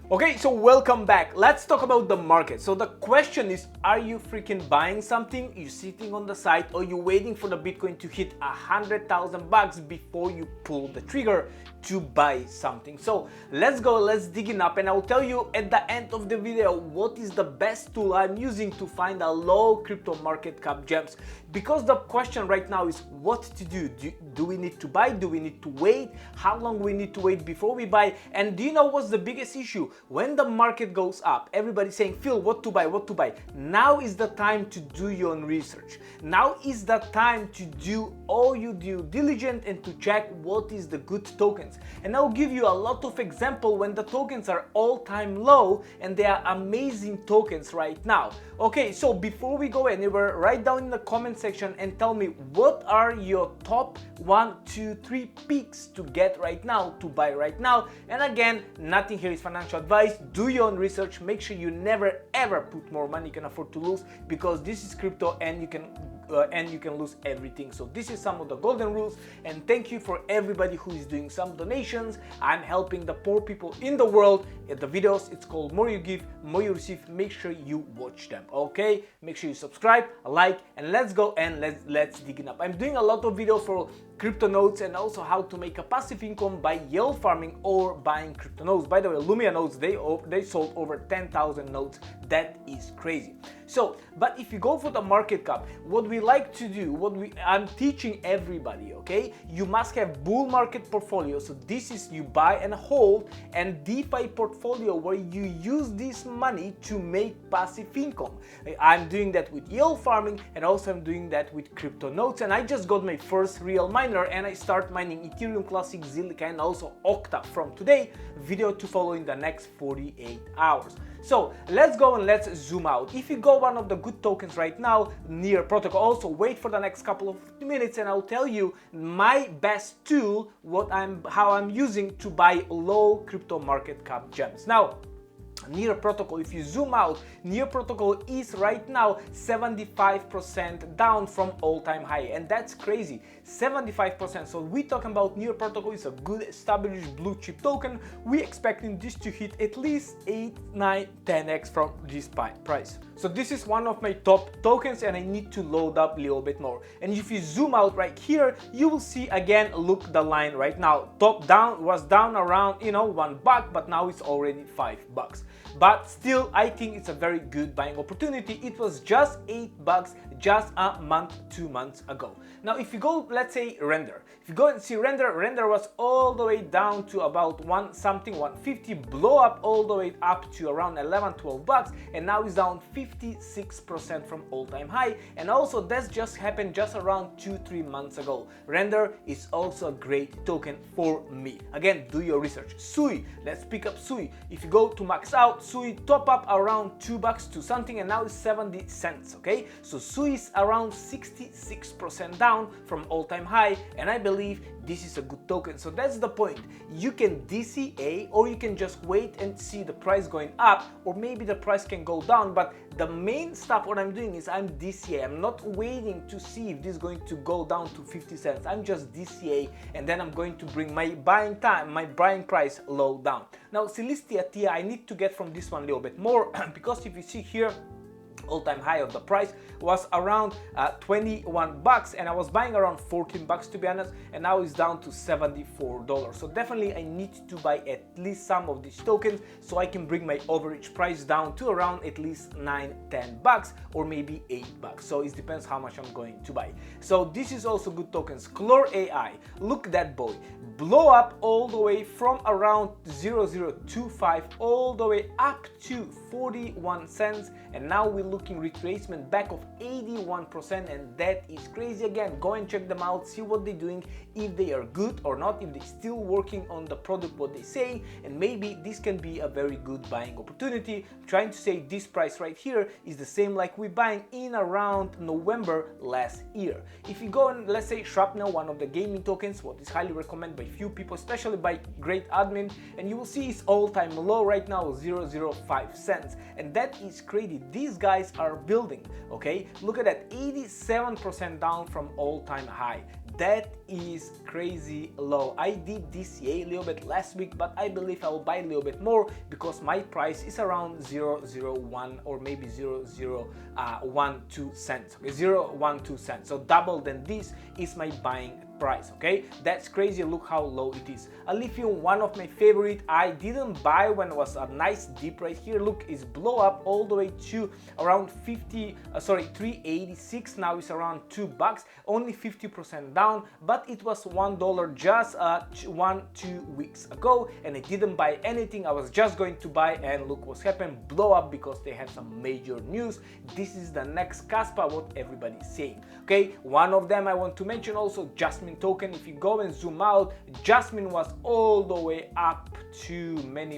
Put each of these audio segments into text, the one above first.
Okay, so welcome back. Let's talk about the market. So the question is, are you freaking buying something? You sitting on the side, or you waiting for the Bitcoin to hit $100,000 before you pull the trigger to buy something? So let's go, let's dig in up, and I'll tell you at the end of the video what is the best tool I'm using to find a low crypto market cap gems. Because the question right now is what to do. Do we need to buy? Do we need to wait? How long we need to wait before we buy? And do you know what's the biggest issue? When the market goes up, everybody's saying, Phil, what to buy, what to buy. Now is the time to do your own research. Now is the time to do all your due diligence and to check what is the good tokens. And I'll give you a lot of example when the tokens are all-time low, and they are amazing tokens right now. Okay, so before we go anywhere, write down in the comment section and tell me what are your top 1, 2, 3 picks to get right now, to buy right now. And again, nothing here is financial advice. Do your own research. Make sure you never ever put more money you can afford to lose, because this is crypto and you can lose everything. So this is some of the golden rules, and thank you for everybody who is doing some donations. I'm helping the poor people in the world. The videos, it's called More You Give, More You Receive. Make sure you watch them, okay? Make sure you subscribe, like, and let's go and let's dig it up. I'm doing a lot of videos for crypto nodes and also how to make a passive income by yield farming or buying crypto nodes. By the way, Lumia nodes, they sold over 10,000 nodes. That is crazy. So, but if you go for the market cap, what we like to do, I'm teaching everybody, okay? You must have bull market portfolio. So this is you buy and hold, and DeFi portfolio where you use this money to make passive income. I'm doing that with yield farming, and also I'm doing that with crypto nodes. And I just got my first real miner, and I start mining Ethereum Classic, Zilliqa, and also Octa from today. Video to follow in the next 48 hours. So let's go and let's zoom out. If you go one of the good tokens right now, Near Protocol, also wait for the next couple of minutes and I'll tell you my best tool, how I'm using to buy low crypto market cap gems. Now, Near Protocol, if you zoom out, Near Protocol is right now 75% down from all-time high, and that's crazy. 75%. So we talking about Near Protocol is a good established blue chip token. We expecting this to hit at least 8, 9, 10x from this price. So this is one of my top tokens, and I need to load up a little bit more. And if you zoom out right here, you will see again, look the line right now. Top down was down around, $1, but now it's already $5. But still, I think it's a very good buying opportunity. It was just $8 just a month, 2 months ago. Now, if you go, let's say Render. If you go and see Render was all the way down to about 150, blow up all the way up to around 11, $12, and now it's down 56% from all-time high. And also, that's just happened just around 2-3 months ago. Render is also a great token for me. Again, do your research. Sui, let's pick up Sui. If you go to max out, Sui top up around $2 to something, and now it's 70 cents, okay? So Sui is around 66% down from all-time high, and I believe this is a good token. So that's the point. You can DCA, or you can just wait and see the price going up, or maybe the price can go down. But the main stuff what I'm doing is I'm DCA. I'm not waiting to see if this is going to go down to 50 cents. I'm just DCA, and then I'm going to bring my buying price low down. Now Celestia Tia, I need to get from this one a little bit more because if you see here, all-time high of the price was around $21, and I was buying around $14 to be honest, and now it's down to $74. So definitely I need to buy at least some of these tokens so I can bring my average price down to around at least $9-10 or maybe $8. So it depends how much I'm going to buy. So this is also good tokens. Clore AI, look that boy, blow up all the way from around 0.025 all the way up to 41 cents, and now we're looking retracement back of 81%, and that is crazy. Again, go and check them out, see what they're doing, if they are good or not, if they're still working on the product what they say, and maybe this can be a very good buying opportunity. I'm trying to say this price right here is the same like we're buying in around November last year. If you go and let's say Shrapnel, one of the gaming tokens, what is highly recommended by few people, especially by great admin, and you will see it's all-time low right now, 0.05 cents, and that is crazy. These guys are building, okay? Look at that, 87% down from all-time high. that is crazy low. I did DCA a little bit last week, but I believe I will buy a little bit more because my price is around 0.001 or maybe 0.012 cents. Okay, 0.12 cents. So double than this is my buying price. Okay, that's crazy. Look how low it is. Lithium, one of my favorite. I didn't buy when it was a nice dip right here. Look, it's blow up all the way to around 386. Now it's around $2, only 50% down, but it was $1 just 1-2 weeks ago, and I didn't buy anything. I was just going to buy, and look what's happened, blow up because they had some major news. This is the next Caspa, what everybody's saying. Okay, one of them I want to mention also, Jasmine token. If you go and zoom out, Jasmine was all the way up to many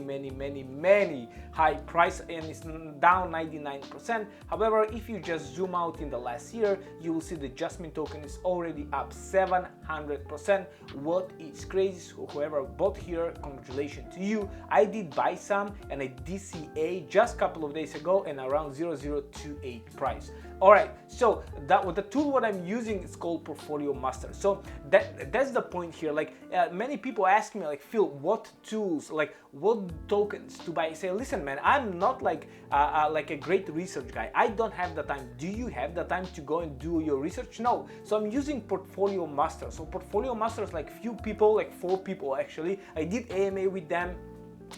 high price, and it's down 99%. However, if you just zoom out in the last year, you will see the Jasmine token is already up 700%. What is crazy, so whoever bought here, congratulations to you. I did buy some, and I DCA just a couple of days ago and around 0.028 price. All right, so the tool what I'm using is called Portfolio Master. So that's the point here. Like many people ask me, like, Phil, what tools, like what tokens to buy? I say, listen, man, I'm not like a great research guy. I don't have the time. Do you have the time to go and do your research? No. So I'm using Portfolio Master. So Portfolio Master is like few people, like 4 people actually. I did AMA with them.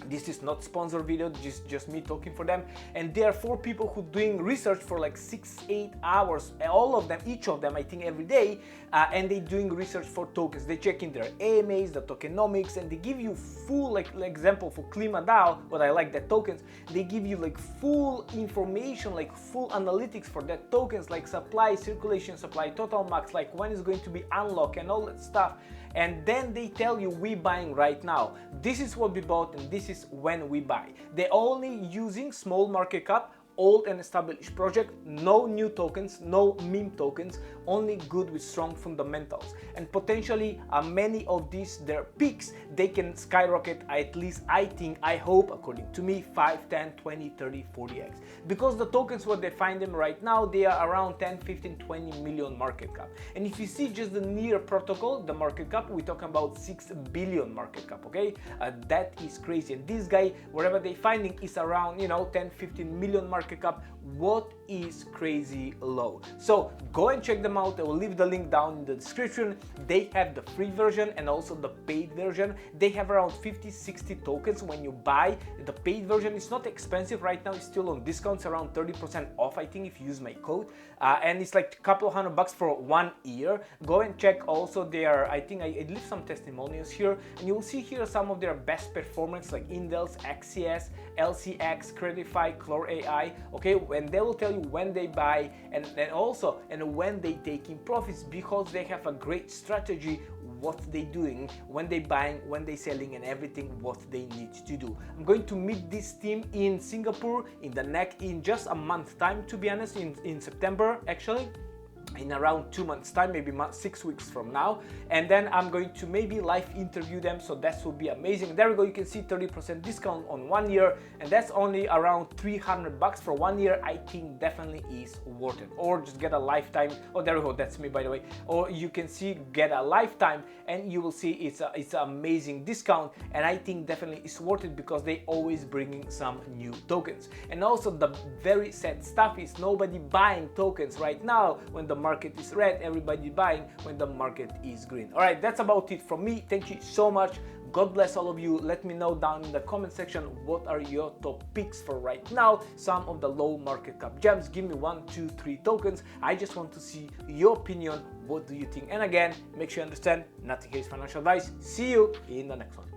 This is not sponsored video, just me talking for them, and there are 4 people who doing research for like 6-8 hours, all of them, each of them I think every day, and they doing research for tokens. They check in their AMAs, the tokenomics, and they give you full, like example for KlimaDAO, what I like that tokens, they give you like full information, like full analytics for that tokens, like supply, circulation, supply, total max, like when it's going to be unlocked and all that stuff. And then they tell you, we buying right now. This is what we bought and this is when we buy. They're only using small market cap, old and established project, no new tokens, no meme tokens, only good with strong fundamentals. And potentially many of these, their peaks, they can skyrocket at least, I think, I hope, according to me, 5, 10, 20, 30, 40x. Because the tokens, what they find them right now, they are around 10, 15, 20 million market cap. And if you see just the near protocol, the market cap, we're talking about 6 billion market cap, okay? That is crazy. And this guy, wherever they finding, is around, 10, 15 million market cap. What is crazy low? So go and check them out. I will leave the link down in the description. They have the free version and also the paid version. They have around 50-60 tokens when you buy. The paid version is not expensive right now, it's still on discounts, around 30% off, I think, if you use my code, and it's like a couple of $100 for 1 year. Go and check also their, I think I leave some testimonials here, and you will see here some of their best performance, like Indels, XCS, LCX, Credify, Clore AI, okay, and they will tell you when they buy and also when they take in profits, because they have a great strategy, what they doing, when they buying, when they selling, and everything what they need to do. I'm going to meet this team in Singapore in just a month time, to be honest, in September actually, in around 2 months time, maybe 6 weeks from now, and then I'm going to maybe live interview them, so that will be amazing. There we go, you can see 30% discount on 1 year, and that's only around $300 for 1 year. I think definitely is worth it. Or just get a lifetime. Oh, there we go, that's me, by the way. Or you can see get a lifetime, and you will see it's an amazing discount, and I think definitely it's worth it because they always bringing some new tokens. And also the very sad stuff is nobody buying tokens right now when the market is red, everybody buying when the market is green. All right, that's about it from me. Thank you so much. God bless all of you. Let me know down in the comment section what are your top picks for right now, some of the low market cap gems. Give me 1, 2, 3 tokens. I just want to see your opinion. What do you think? And again, make sure you understand, nothing here is financial advice. See you in the next one.